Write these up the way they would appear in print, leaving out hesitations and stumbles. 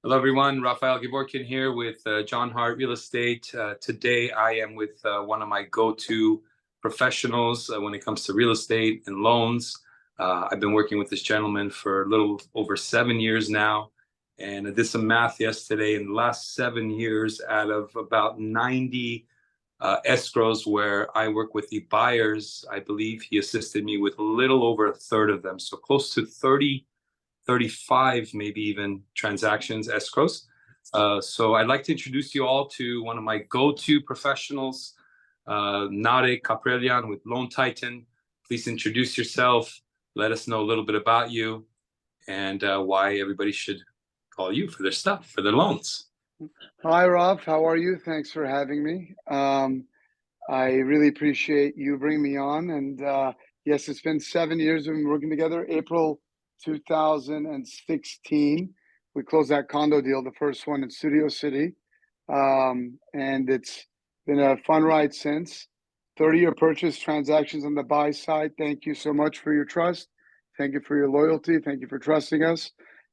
Hello, everyone. Rafael Gevorkian here with JohnHart Real Estate. Today, I am with one of my go-to professionals when it comes to real estate and loans. I've been working with this gentleman for a little over 7 years now, and I did some math yesterday. In the last 7 years, out of about 90 escrows where I work with the buyers, I believe he assisted me with a little over a third of them, so close to 35, maybe even transactions, escrows. So I'd like to introduce you all to one of my go-to professionals, Nareg Kaprelian with Loan Titan. Please introduce yourself. Let us know a little bit about you and why everybody should call you for their stuff, for their loans. Hi, Raf. How are you? Thanks for having me. I really appreciate you bringing me on. And yes, it's been 7 years we've been working together. April 2016, we closed that condo deal, the first one in Studio City. And it's been a fun ride since. 30-year purchase transactions on the buy side. Thank you so much for your trust. Thank you for your loyalty. Thank you for trusting us.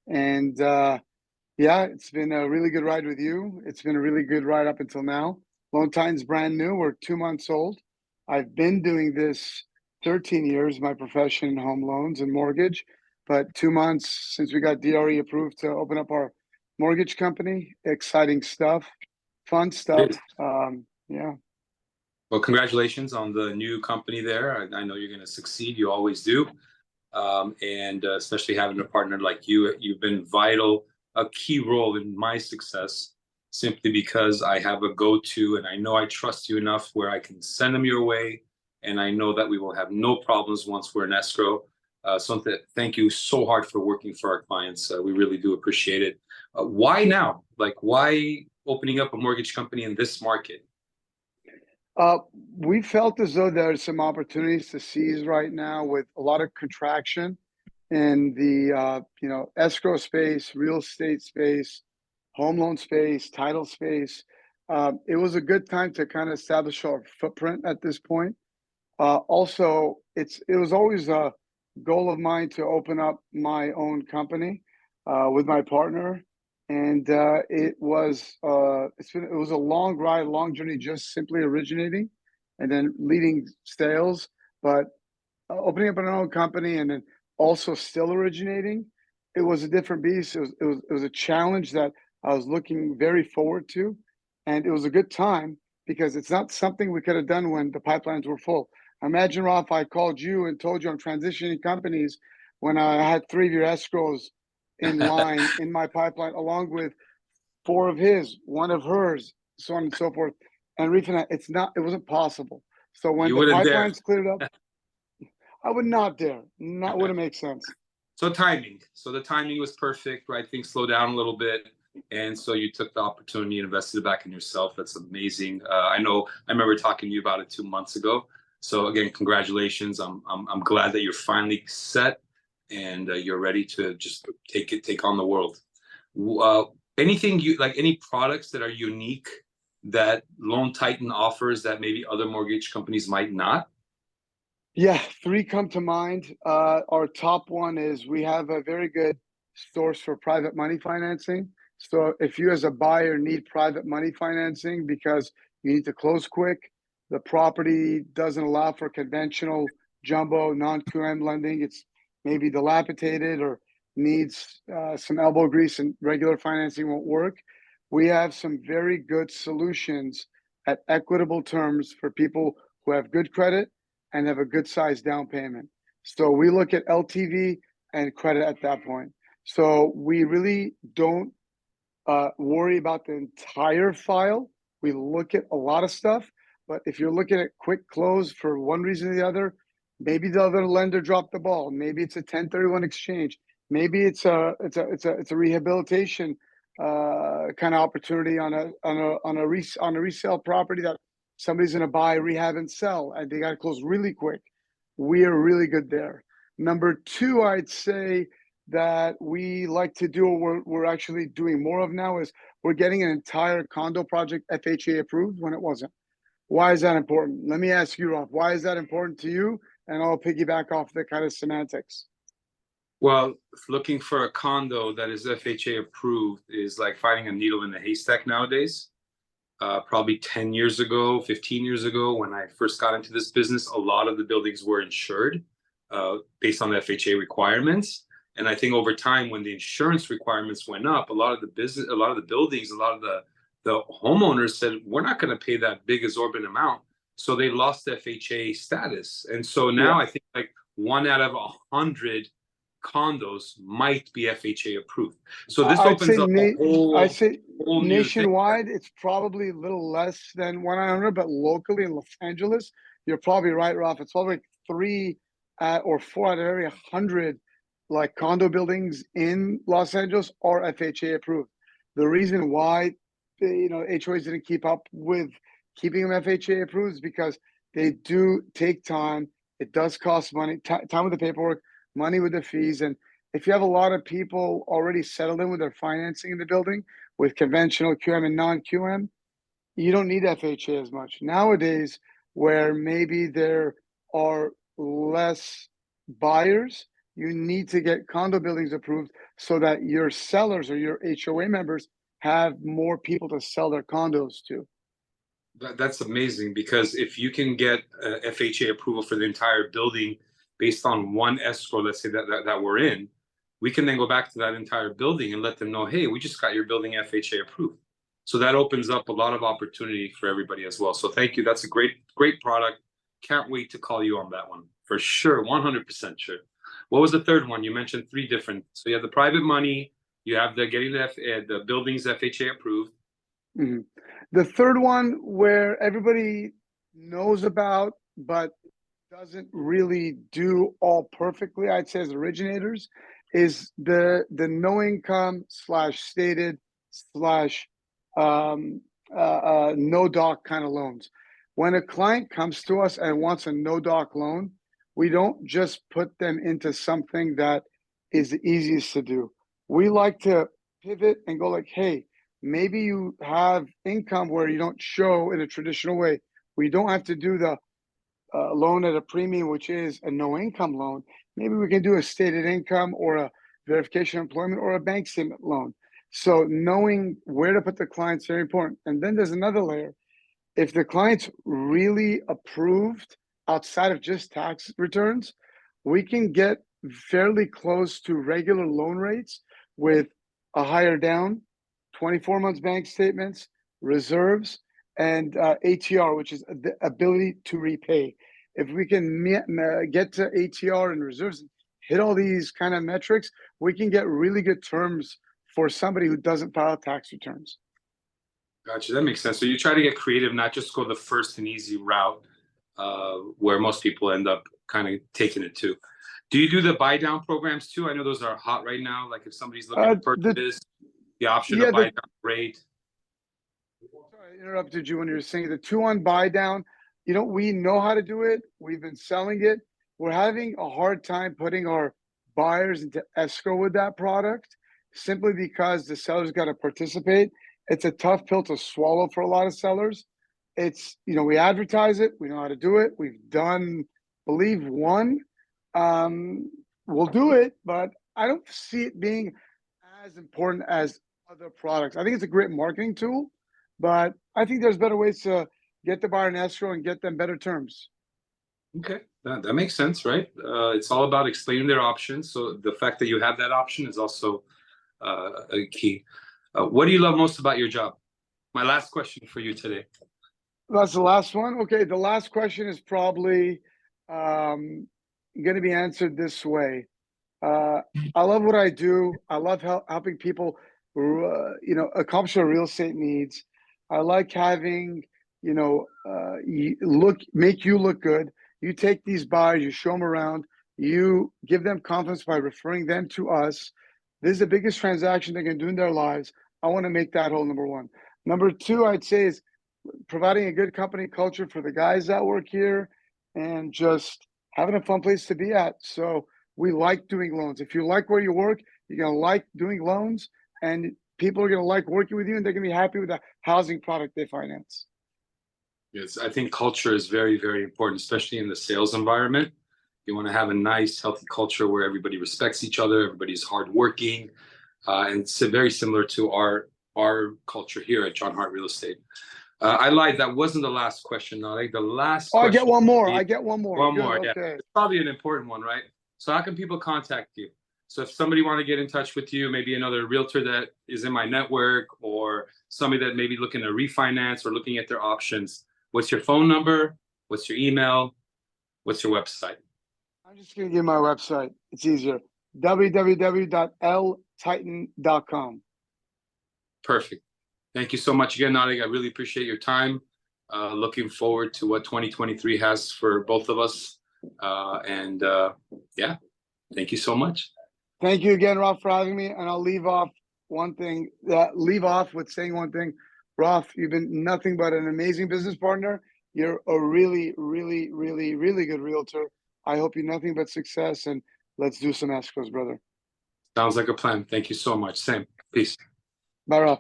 And yeah, it's been a really good ride with you. It's been a really good ride up until now. Loan Titan's brand new. We're 2 months old. I've been doing this 13 years, my profession in home loans and mortgage. But 2 months since we got DRE approved to open up our mortgage company. Exciting stuff, fun stuff. Yeah. Well, congratulations on the new company there. I know you're going to succeed. You always do. And especially having a partner like you, you've been vital, a key role in my success, simply because I have a go-to and I know I trust you enough where I can send them your way. And I know that we will have no problems once we're in escrow. So thank you so hard for working for our clients. We really do appreciate it. Why now? Like, why opening up a mortgage company in this market? We felt as though there's some opportunities to seize right now with a lot of contraction in the escrow space, real estate space, home loan space, title space. It was a good time to kind of establish our footprint at this point. Also, it was always a goal of mine to open up my own company with my partner, and it was a long ride, long journey, just simply originating and then leading sales, but opening up an own company and then also still originating. It was a different beast. It was a challenge that I was looking very forward to, and it was a good time because it's not something we could have done when the pipelines were full. Imagine, Ralph, I called you and told you I'm transitioning companies when I had 3 of your escrows in line in my pipeline, along with 4 of his, 1 of hers, so on and so forth. And refinance, it wasn't possible. So when the pipelines cleared up, I would not dare. Wouldn't make sense. So timing. So the timing was perfect, right? Things slowed down a little bit. And so you took the opportunity and invested it back in yourself. That's amazing. I remember talking to you about it 2 months ago. So again, congratulations. I'm glad that you're finally set and you're ready to just take on the world. Anything any products that are unique that Loan Titan offers that maybe other mortgage companies might not? Yeah, 3 come to mind. Our top one is we have a very good source for private money financing. So if you as a buyer need private money financing because you need to close quick, the property doesn't allow for conventional jumbo non-QM lending, it's maybe dilapidated or needs some elbow grease and regular financing won't work. We have some very good solutions at equitable terms for people who have good credit and have a good size down payment. So we look at LTV and credit at that point. So we really don't worry about the entire file. We look at a lot of stuff, but if you're looking at quick close for one reason or the other, maybe the other lender dropped the ball. Maybe it's a 1031 exchange. Maybe it's a rehabilitation kind of opportunity on a resale property that somebody's going to buy, rehab, and sell, and they got to close really quick. We are really good there. Number 2, I'd say that we like to do, we're actually doing more of now, is we're getting an entire condo project FHA approved when it wasn't. Why is that important? Let me ask you, Rob, why is that important to you? And I'll piggyback off the kind of semantics. Well, looking for a condo that is FHA approved is like finding a needle in a haystack nowadays. Probably 10 years ago, 15 years ago, when I first got into this business, a lot of the buildings were insured based on the FHA requirements. And I think over time, when the insurance requirements went up, a lot of the buildings, a lot of the homeowners said, we're not going to pay that big exorbitant amount. So they lost FHA status. And so Yeah. now I think like 1 out of 100 condos might be FHA approved. So this I'd opens say up a I'd say whole new thing. nationwide, it's probably a little less than 100, but locally in Los Angeles, you're probably right, Ralph. It's probably like 3 or 4 out of every 100 like condo buildings in Los Angeles are FHA approved. The reason why HOAs didn't keep up with keeping them FHA approved is because they do take time. It does cost money, time with the paperwork, money with the fees, and if you have a lot of people already settled in with their financing in the building with conventional QM and non-QM, you don't need FHA as much. Nowadays, where maybe there are less buyers, you need to get condo buildings approved so that your sellers or your HOA members have more people to sell their condos to. That's amazing, because if you can get FHA approval for the entire building based on one escrow, let's say that we're in, we can then go back to that entire building and let them know, hey, we just got your building FHA approved. So that opens up a lot of opportunity for everybody as well. So thank you. That's a great product. Can't wait to call you on that one for sure. 100% sure. What was the third one? You mentioned 3 different. So you have the private money, you have the getting the buildings FHA approved. Mhm. The third one, where everybody knows about, but doesn't really do all perfectly, I'd say, as originators, is the no income slash stated slash no doc kind of loans. When a client comes to us and wants a no doc loan, we don't just put them into something that is the easiest to do. We like to pivot and go like, hey, maybe you have income where you don't show in a traditional way. We don't have to do the loan at a premium, which is a no income loan. Maybe we can do a stated income or a verification of employment or a bank statement loan. So knowing where to put the client's very important. And then there's another layer. If the client's really approved outside of just tax returns, we can get fairly close to regular loan rates with a higher down, 24 months bank statements, reserves, and ATR, which is the ability to repay. If we can get to ATR and reserves, hit all these kind of metrics, we can get really good terms for somebody who doesn't file tax returns. Gotcha. That makes sense. So you try to get creative, not just go the first and easy route, where most people end up kind of taking it to. Do you do the buy down programs too? I know those are hot right now. Like if somebody's looking to purchase, the option of buy down rate. Sorry, I interrupted you when you were saying the 2-1 buy down. We know how to do it. We've been selling it. We're having a hard time putting our buyers into escrow with that product simply because the sellers got to participate. It's a tough pill to swallow for a lot of sellers. We advertise it. We know how to do it. We've done, believe, one. We'll do it, but I don't see it being as important as other products. I think it's a great marketing tool, but I think there's better ways to get the buyer in escrow and get them better terms. Okay, that makes sense, right? It's all about explaining their options. So the fact that you have that option is also a key. What do you love most about your job? My last question for you today. That's the last one. Okay, the last question is probably going to be answered this way. I love what I do. I love helping people, accomplish their real estate needs. I like having, make you look good. You take these buyers, you show them around, you give them confidence by referring them to us. This is the biggest transaction they can do in their lives. I want to make that whole number one. Number two, I'd say, is providing a good company culture for the guys that work here and just having a fun place to be at. So we like doing loans. If you like where you work, you're going to like doing loans, and people are going to like working with you, and they're going to be happy with the housing product they finance. Yes, I think culture is very, very important, especially in the sales environment, You want to have a nice, healthy culture where everybody respects each other, everybody's hardworking, and it's very similar to our culture here at JohnHart Real Estate. I lied. That wasn't the last question, Nareg. The last Oh, question. I get one more. I get one more. One Good, more, yeah. okay. It's probably an important one, right? So how can people contact you? So if somebody want to get in touch with you, maybe another realtor that is in my network or somebody that may be looking to refinance or looking at their options, what's your phone number? What's your email? What's your website? I'm just going to give my website. It's easier. www.ltitan.com. Perfect. Thank you so much again, Nareg. I really appreciate your time. Looking forward to what 2023 has for both of us. Yeah, thank you so much. Thank you again, Raf, for having me. And I'll leave off with saying one thing. Raf, you've been nothing but an amazing business partner. You're a really, really, really, really good realtor. I hope you nothing but success, and let's do some escrows, brother. Sounds like a plan. Thank you so much. Same. Peace. Bye, Raf.